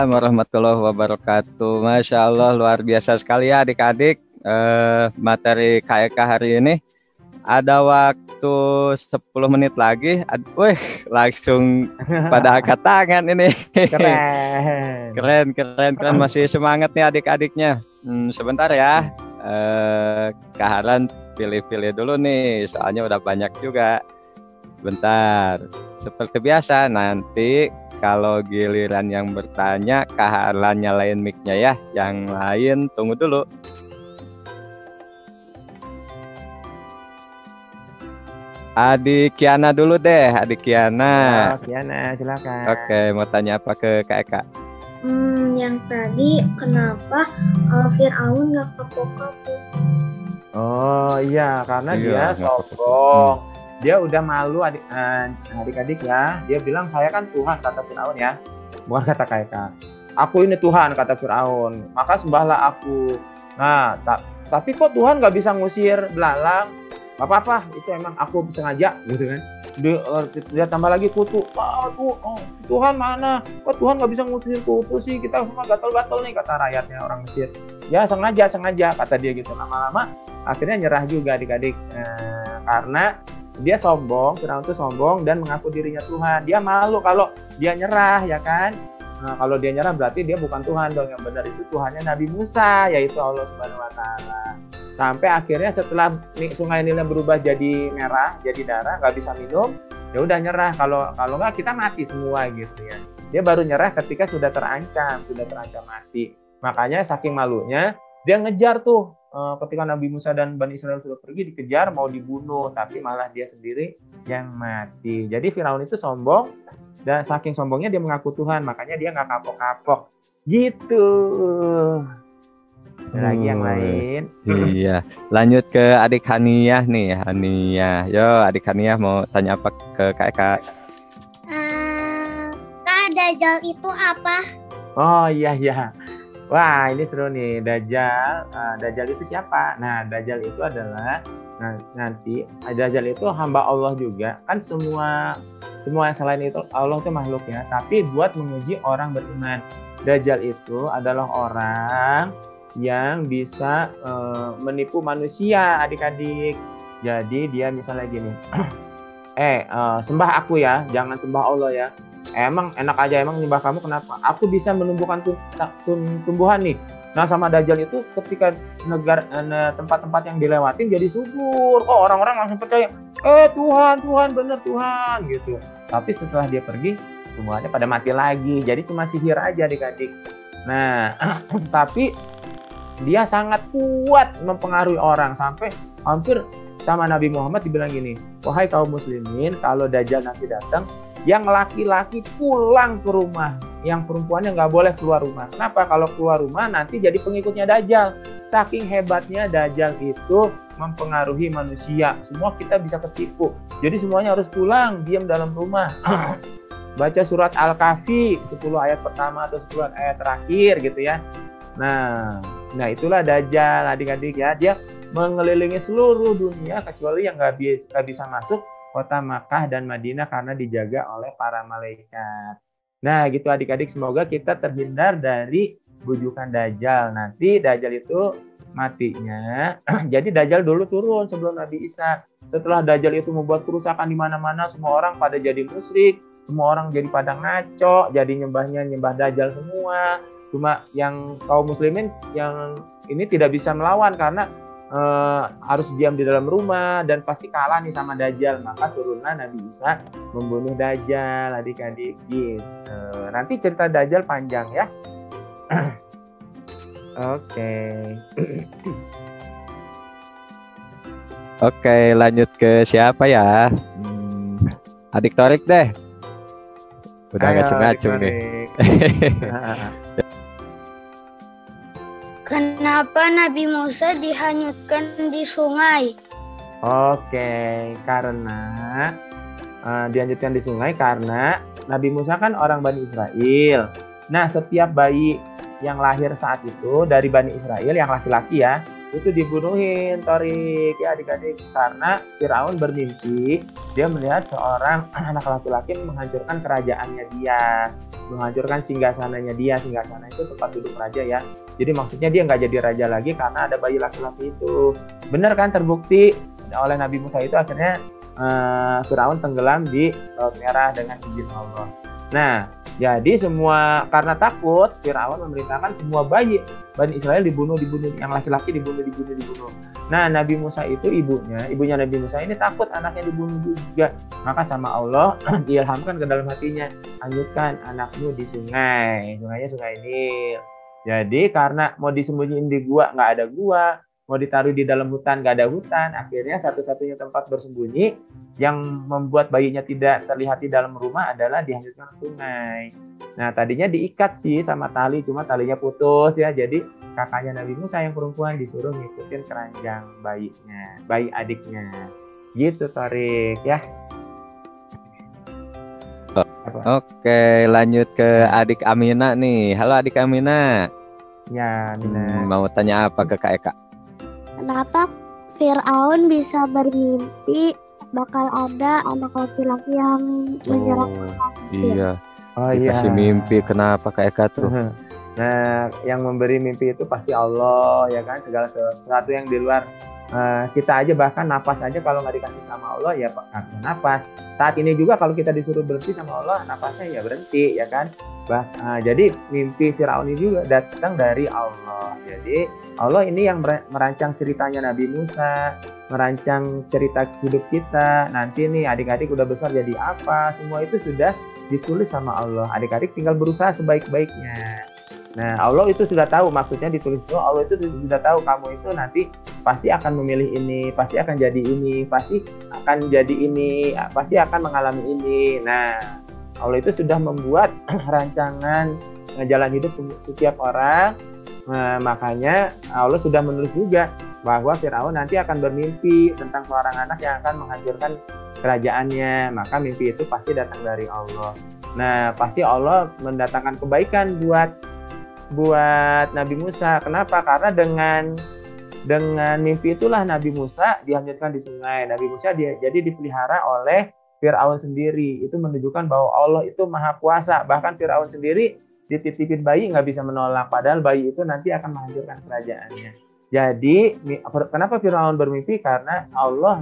Waalaikumsalam warahmatullahi wabarakatuh. Masya Allah, luar biasa sekali ya adik-adik. Materi KEK hari ini. Ada waktu 10 menit lagi. Wih, langsung pada angkat tangan ini. Keren. Keren. Masih semangat nih adik-adiknya. Sebentar ya. Kak Haran pilih-pilih dulu nih, soalnya udah banyak juga. Bentar. Seperti biasa, nanti kalau giliran yang bertanya, Kak Haran nyalain mic-nya ya. Yang lain tunggu dulu. Adik Kiana dulu deh, Adik Kiana. Oh, Kiana, silakan. Oke, mau tanya apa ke Kak Eka? Yang tadi kenapa Fir'aun nggak kapok-kapok? Oh iya, karena dia sombong. Dia udah malu adik-adik ya. Dia bilang saya kan Tuhan, kata Fir'aun ya. Bukan kata Kak Eka. Aku ini Tuhan, kata Fir'aun. Maka sembahlah aku. Nah, tapi kok Tuhan nggak bisa ngusir belalang? Gak apa-apa, itu emang aku sengaja gitu kan. Dia tambah lagi kutu. Tuhan mana? Kok Tuhan gak bisa ngusir kutu sih? Kita semua gatal-gatal nih, kata rakyatnya orang Mesir. Ya sengaja kata dia gitu. Lama-lama akhirnya nyerah juga adik-adik. Karena dia sombong, Firaun itu sombong dan mengaku dirinya Tuhan. Dia malu kalau dia nyerah ya kan. Nah, kalau dia nyerah berarti dia bukan Tuhan dong. Yang benar itu Tuhannya Nabi Musa, yaitu Allah Subhanahu wa taala. Sampai akhirnya setelah sungai Nil berubah jadi merah, jadi darah, nggak bisa minum, ya udah nyerah. Kalau nggak kita mati semua gitu ya. Dia baru nyerah ketika sudah terancam mati. Makanya saking malunya dia ngejar tuh ketika Nabi Musa dan Bani Israel sudah pergi dikejar mau dibunuh, tapi malah dia sendiri yang mati. Jadi Firaun itu sombong dan saking sombongnya dia mengaku Tuhan, makanya dia nggak kapok-kapok gitu. Ada lagi yang lain. Iya, lanjut ke adik Haniyah nih, Haniyah. Yo, adik Haniyah mau tanya apa ke Kak Eka? Kak, Dajjal itu apa? Oh iya. Wah, ini seru nih. Dajjal. Dajjal itu siapa? Nah, Dajjal itu adalah nanti Dajjal itu hamba Allah juga. Kan semua yang selain itu Allah itu makhluk ya, tapi buat menguji orang beriman. Dajjal itu adalah orang yang bisa menipu manusia adik-adik. Jadi dia misalnya gini, sembah aku ya, jangan sembah Allah ya. Emang enak aja, emang nyembah kamu kenapa? Aku bisa menumbuhkan tumbuhan nih. Nah sama Dajjal itu ketika tempat-tempat yang dilewatin jadi subur. Oh orang-orang langsung percaya, Tuhan bener Tuhan gitu. Tapi setelah dia pergi, semuanya pada mati lagi. Jadi cuma sihir aja adik-adik. Nah tapi dia sangat kuat mempengaruhi orang sampai hampir sama Nabi Muhammad dibilang gini, wahai kaum muslimin, kalau Dajjal nanti datang, yang laki-laki pulang ke rumah, yang perempuannya nggak boleh keluar rumah. Kenapa? Kalau keluar rumah nanti jadi pengikutnya Dajjal. Saking hebatnya Dajjal itu mempengaruhi manusia, semua kita bisa ketipu. Jadi semuanya harus pulang, diam dalam rumah. Baca surat Al-Kahfi 10 ayat pertama atau 10 ayat terakhir gitu ya. Nah itulah Dajjal adik-adik ya. Dia mengelilingi seluruh dunia kecuali yang nggak bisa masuk kota Makkah dan Madinah karena dijaga oleh para malaikat. Nah gitu adik-adik, semoga kita terhindar dari bujukan Dajjal. Nanti Dajjal itu matinya jadi Dajjal dulu turun sebelum Nabi Isa. Setelah Dajjal itu membuat kerusakan di mana-mana, semua orang pada jadi musyrik, semua orang jadi pada ngaco, jadi nyembah Dajjal semua. Cuma yang kaum muslimin yang ini tidak bisa melawan karena harus diam di dalam rumah dan pasti kalah nih sama Dajjal. Maka turunlah Nabi Isa membunuh Dajjal adik-adik gitu. Nanti cerita Dajjal panjang ya. Oke, lanjut ke siapa ya? Adik Torik deh. Udah ngacung-ngacung nih. Kenapa Nabi Musa dihanyutkan di sungai? Oke, karena dilanjutkan di sungai karena Nabi Musa kan orang Bani Israel. Nah, setiap bayi yang lahir saat itu dari Bani Israel yang laki-laki ya, itu dibunuhin Torik ya adik-adik, karena Firaun bermimpi dia melihat seorang anak laki-laki menghancurkan kerajaannya dia, menghancurkan singgasananya dia. Singgasana itu tempat duduk raja ya, jadi maksudnya dia nggak jadi raja lagi karena ada bayi laki-laki itu. Benar kan, terbukti oleh Nabi Musa itu akhirnya Firaun tenggelam di Laut Merah dengan izin Allah. Nah, jadi semua karena takut, Firaun memerintahkan semua bayi Bani Israel dibunuh, yang laki-laki dibunuh. Nah, Nabi Musa itu ibunya Nabi Musa ini takut anaknya dibunuh juga. Maka sama Allah diilhamkan ke dalam hatinya, hanyutkan anakmu di sungai. Sungainya Sungai Nil. Jadi karena mau disembunyiin di gua, nggak ada gua. Mau ditaruh di dalam hutan, nggak ada hutan. Akhirnya satu-satunya tempat bersembunyi yang membuat bayinya tidak terlihat di dalam rumah adalah dihanyutkan sungai. Nah, tadinya diikat sih sama tali, cuma talinya putus ya. Jadi kakaknya Nabi Musa yang perempuan disuruh ngikutin keranjang bayi adiknya. Gitu, Torik ya. Oke, lanjut ke adik Amina nih. Halo adik Amina. Ya, Amina. Mau tanya apa ke Kak Eka? Kenapa Fir'aun bisa bermimpi bakal ada anak laki-laki yang menyerang? Iya. Oh Dikasih iya. mimpi, kenapa Kak Eka tuh? Nah, yang memberi mimpi itu pasti Allah ya kan. Segala sesuatu yang di luar kita aja, bahkan napas aja kalau nggak dikasih sama Allah ya nggak napas. Saat ini juga kalau kita disuruh berhenti sama Allah, napasnya ya berhenti ya kan. Jadi mimpi Firaun ini juga datang dari Allah. Jadi Allah ini yang merancang ceritanya Nabi Musa, merancang cerita hidup kita. Nanti nih adik-adik udah besar jadi apa, semua itu sudah ditulis sama Allah. Adik-adik tinggal berusaha sebaik-baiknya. Nah, Allah itu sudah tahu, maksudnya ditulis itu, Allah itu sudah tahu kamu itu nanti pasti akan memilih ini, pasti akan jadi ini, pasti akan jadi ini, pasti akan mengalami ini. Nah, Allah itu sudah membuat rancangan jalan hidup setiap orang. Nah, makanya Allah sudah menulis juga bahwa Firaun nanti akan bermimpi tentang seorang anak yang akan menghancurkan kerajaannya. Maka mimpi itu pasti datang dari Allah. Nah, pasti Allah mendatangkan kebaikan buat Nabi Musa. Kenapa? Karena dengan mimpi itulah Nabi Musa dihanyutkan di sungai. Nabi Musa jadi dipelihara oleh Firaun sendiri. Itu menunjukkan bahwa Allah itu maha kuasa. Bahkan Firaun sendiri dititipin bayi nggak bisa menolak. Padahal bayi itu nanti akan menghancurkan kerajaannya. Jadi kenapa Firaun bermimpi? Karena Allah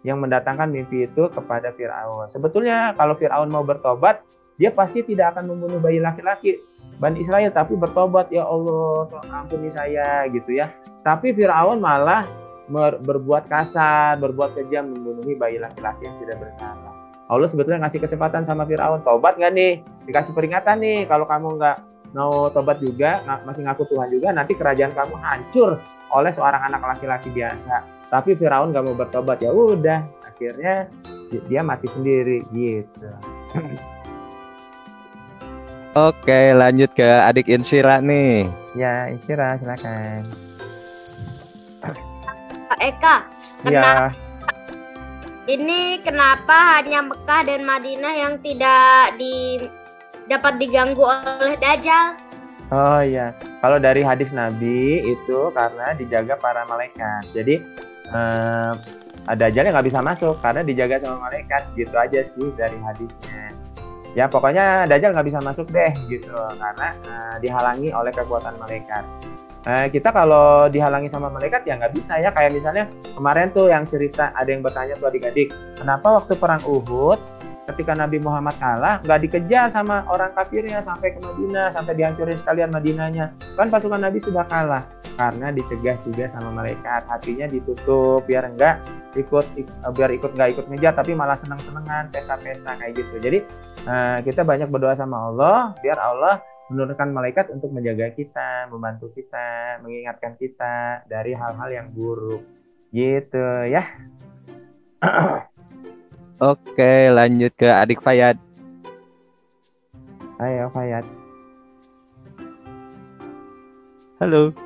yang mendatangkan mimpi itu kepada Firaun. Sebetulnya kalau Firaun mau bertobat, dia pasti tidak akan membunuh bayi laki-laki Bani Israel, tapi bertobat, ya Allah ampuni saya gitu ya. Tapi Firaun malah berbuat kasar, berbuat kejam, membunuhi bayi laki-laki yang tidak bersalah. Allah sebetulnya ngasih kesempatan sama Firaun, tobat nggak nih? Dikasih peringatan nih, kalau kamu nggak mau tobat juga, masih ngaku Tuhan juga, nanti kerajaan kamu hancur oleh seorang anak laki-laki biasa. Tapi Firaun nggak mau bertobat, ya udah, akhirnya dia mati sendiri gitu. Oke, lanjut ke adik Insyira nih. Ya, Insyira silakan. Kak Eka, Ya, kenapa hanya Mekah dan Madinah yang tidak dapat diganggu oleh Dajjal? oh iya. Kalau dari hadis Nabi itu karena dijaga para malaikat. Jadi Dajjal nggak bisa masuk karena dijaga sama malaikat. Gitu aja sih dari hadisnya. Ya pokoknya Dajjal nggak bisa masuk deh gitu karena dihalangi oleh kekuatan malaikat. Kita kalau dihalangi sama malaikat ya nggak bisa ya. Kayak misalnya kemarin tuh yang cerita, ada yang bertanya tuh adik-adik, kenapa waktu perang Uhud ketika Nabi Muhammad kalah nggak dikejar sama orang kafirnya sampai ke Madinah, sampai dihancurin sekalian Madinahnya? Kan pasukan Nabi sudah kalah karena dicegah juga sama malaikat, hatinya ditutup biar nggak ikut ngejar, tapi malah senang-senangan, pesta-pesta kayak gitu. Jadi kita banyak berdoa sama Allah biar Allah menurunkan malaikat untuk menjaga kita, membantu kita, mengingatkan kita dari hal-hal yang buruk gitu ya. Oke, lanjut ke adik Fayad. Ayo Fayad. Halo.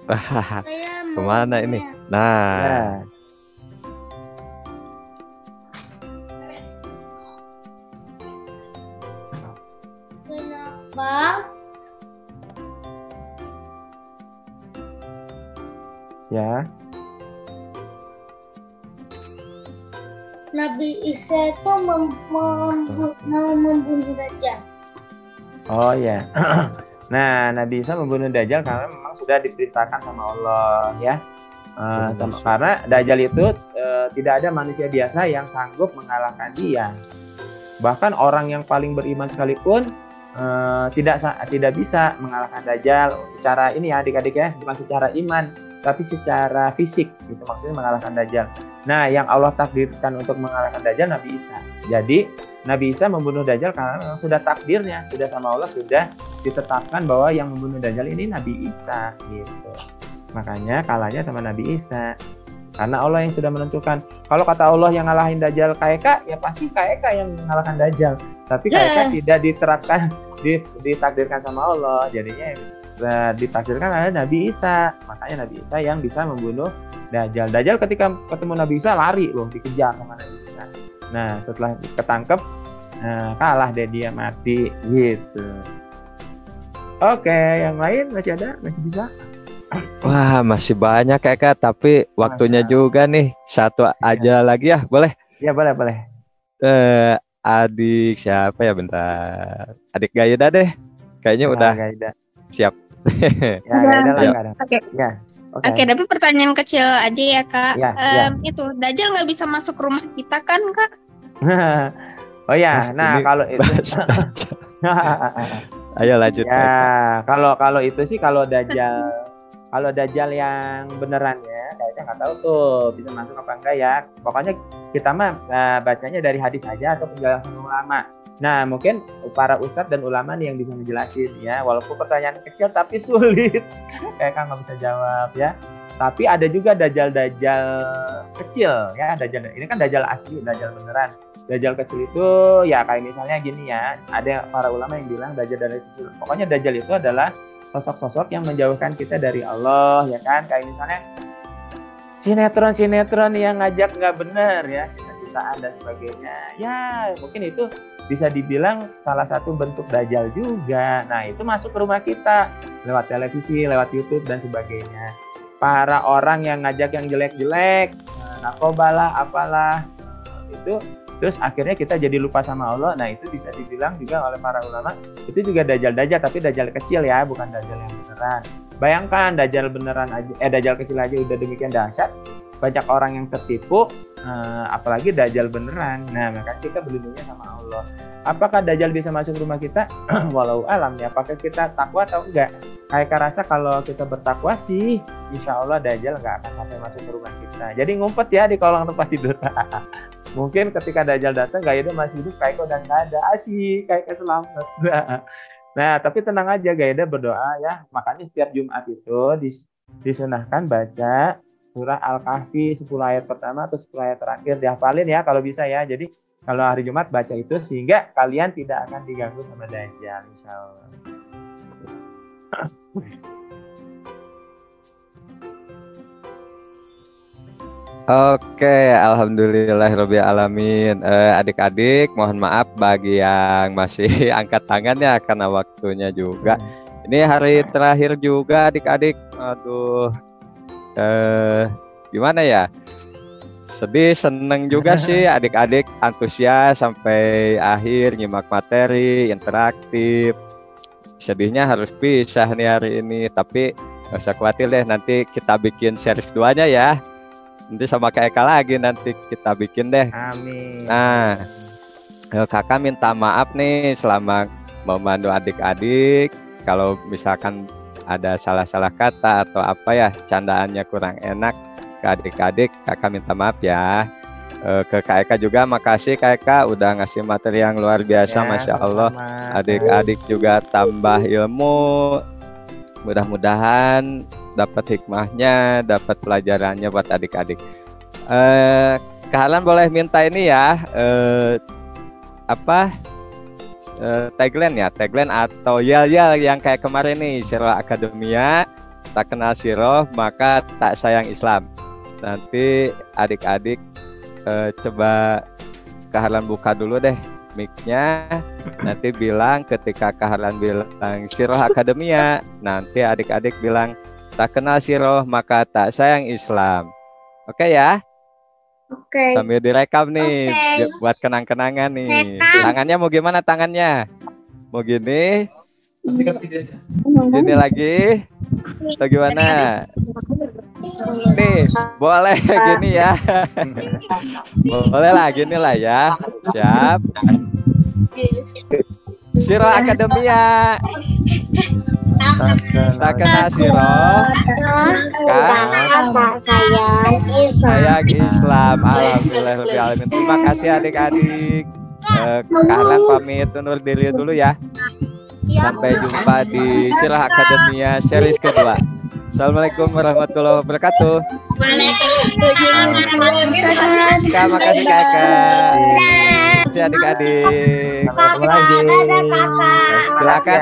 Saya mau Kemana ini? tanya, Nah, Ya. kenapa Ya. Nabi Isa itu mau membunuh Dajjal. Oh ya. Nah, Nabi Isa membunuh Dajjal karena memang sudah diperintahkan sama Allah ya. Karena Dajjal itu tidak ada manusia biasa yang sanggup mengalahkan dia. Bahkan orang yang paling beriman sekalipun tidak bisa mengalahkan Dajjal secara ini ya adik-adik ya, bukan secara iman, tapi secara fisik. Itu maksudnya mengalahkan Dajjal. Nah, yang Allah takdirkan untuk mengalahkan Dajjal Nabi Isa. Jadi Nabi Isa membunuh Dajjal karena memang sudah takdirnya, sudah sama Allah sudah ditetapkan bahwa yang membunuh Dajjal ini Nabi Isa gitu. Makanya kalahnya sama Nabi Isa. Karena Allah yang sudah menentukan. Kalau kata Allah yang ngalahin Dajjal KK, ya pasti KK yang mengalahkan Dajjal. Tapi KK tidak diterapkan, ditakdirkan sama Allah. Jadinya ditakdirkan ada Nabi Isa. Makanya Nabi Isa yang bisa membunuh Dajjal. Dajjal ketika ketemu Nabi Isa lari loh, dikejar sama Nabi Isa. Nah, setelah ketangkep, kalah deh dia, mati gitu. Oke, yang lain masih ada? Masih bisa? Wah, masih banyak Kak, tapi waktunya juga nih. Satu aja lagi ya, boleh? Ya, boleh. Adik siapa ya, bentar. Adik Gaida deh. Kayaknya udah Gaida. Siap. Ya, Gaida lah, Gaida. Oke. Ya. Oke, tapi pertanyaan kecil aja ya, Kak. Ya. Itu Dajjal nggak bisa masuk rumah kita kan, Kak? Oh ya, nah kalau itu ayo lanjut. Ya, kalau itu sih kalau Dajjal yang beneran ya, kayaknya nggak tahu tuh bisa masuk apa enggak ya. Pokoknya kita mah bacanya dari hadis aja atau penjelasan ulama. Nah, mungkin para ustadz dan ulama nih yang bisa menjelasin ya, walaupun pertanyaan kecil tapi sulit. Kayak kan nggak bisa jawab ya. Tapi ada juga Dajjal kecil ya, Dajjal ini kan Dajjal asli, Dajjal beneran. Dajjal kecil itu ya kayak misalnya gini ya, ada para ulama yang bilang Dajjal kecil. Pokoknya Dajjal itu adalah sosok-sosok yang menjauhkan kita dari Allah ya kan, kayak misalnya sinetron yang ngajak nggak benar ya, cinta-cintaan dan sebagainya. Ya mungkin itu bisa dibilang salah satu bentuk Dajjal juga. Nah itu masuk ke rumah kita lewat televisi, lewat YouTube dan sebagainya. Para orang yang ngajak yang jelek-jelek, narkoba lah, apalah, itu terus akhirnya kita jadi lupa sama Allah. Nah itu bisa dibilang juga oleh para ulama, itu juga Dajjal, tapi Dajjal kecil ya, bukan Dajjal yang beneran. Bayangkan Dajjal beneran aja, Dajjal kecil aja udah demikian dahsyat, banyak orang yang tertipu, apalagi Dajjal beneran. Nah maka kita berlindungnya sama Allah. Apakah Dajjal bisa masuk rumah kita? Walau alam ya, apakah kita takwa atau enggak? Kayak rasa kalau kita bertakwa sih, insya Allah Dajjal nggak akan sampai masuk ke rumah kita. Jadi ngumpet ya di kolong tempat tidur. Mungkin ketika Dajjal datang, Gaida masih hidup, Kaiko dan nggak ada. Asik, Kaiko selamat. Nah, tapi tenang aja, Gaida berdoa ya. Makanya setiap Jumat itu disunahkan baca surah Al-Kahfi 10 ayat pertama atau 10 ayat terakhir. Dihafalin ya kalau bisa ya. Jadi kalau hari Jumat baca itu sehingga kalian tidak akan diganggu sama Dajjal, insya Allah. Oke, alhamdulillahirabbil alamin. Adik-adik, mohon maaf bagi yang masih angkat tangan ya karena waktunya juga. Ini hari terakhir juga adik-adik. Aduh. Gimana ya? Sedih, seneng juga sih adik-adik, antusias sampai akhir nyimak materi interaktif. Sedihnya harus pisah nih hari ini, tapi gak usah khawatir deh, nanti kita bikin series 2-nya ya. Nanti sama Kak Eka lagi nanti kita bikin deh. Amin. Nah, kakak minta maaf nih selama memandu adik-adik. Kalau misalkan ada salah-salah kata atau apa ya, candaannya kurang enak ke adik-adik, kakak minta maaf ya. Ke Kak Eka juga makasih Kak Eka udah ngasih materi yang luar biasa ya, Masya Allah. Adik-adik juga tambah ilmu. Mudah-mudahan dapat hikmahnya, dapat pelajarannya buat adik-adik. Kalian boleh minta ini ya, tagline atau yel-yel yang kayak kemarin nih, Siroh Akademia, tak kenal Siroh maka tak sayang Islam. Nanti adik-adik coba Kehlan buka dulu deh mic-nya, nanti bilang ketika Kehlan bilang Siroh Akademia, nanti adik-adik bilang tak kenal siroh maka tak sayang Islam. Oke ya, Oke. sambil direkam nih Oke. buat kenang-kenangan nih. Rekam. Tangannya mau gimana tangannya? Mau gini? Gini lagi? Atau gimana? Nih, boleh gini ya. Boleh lah gini lah ya. Siap. Siro Akademia. Tak kenal Siro. Tak sayang Islam. Sayang Islam. Alhamdulillahirobbilalamin. Terima kasih adik-adik. Kalian pamit undur diri dulu ya. Sampai jumpa di Sirah Akademia series kedua. Assalamualaikum warahmatullahi wabarakatuh. Terima kasih kakak. Terima kasih adik-adik. Ketemu lagi. Silakan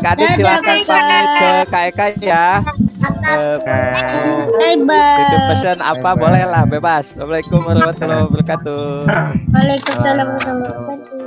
adik silakan pamit ke Kak Eka ya. Titip pesan apa boleh lah bebas. Assalamualaikum warahmatullahi wabarakatuh. Waalaikumsalam warahmatullahi wabarakatuh.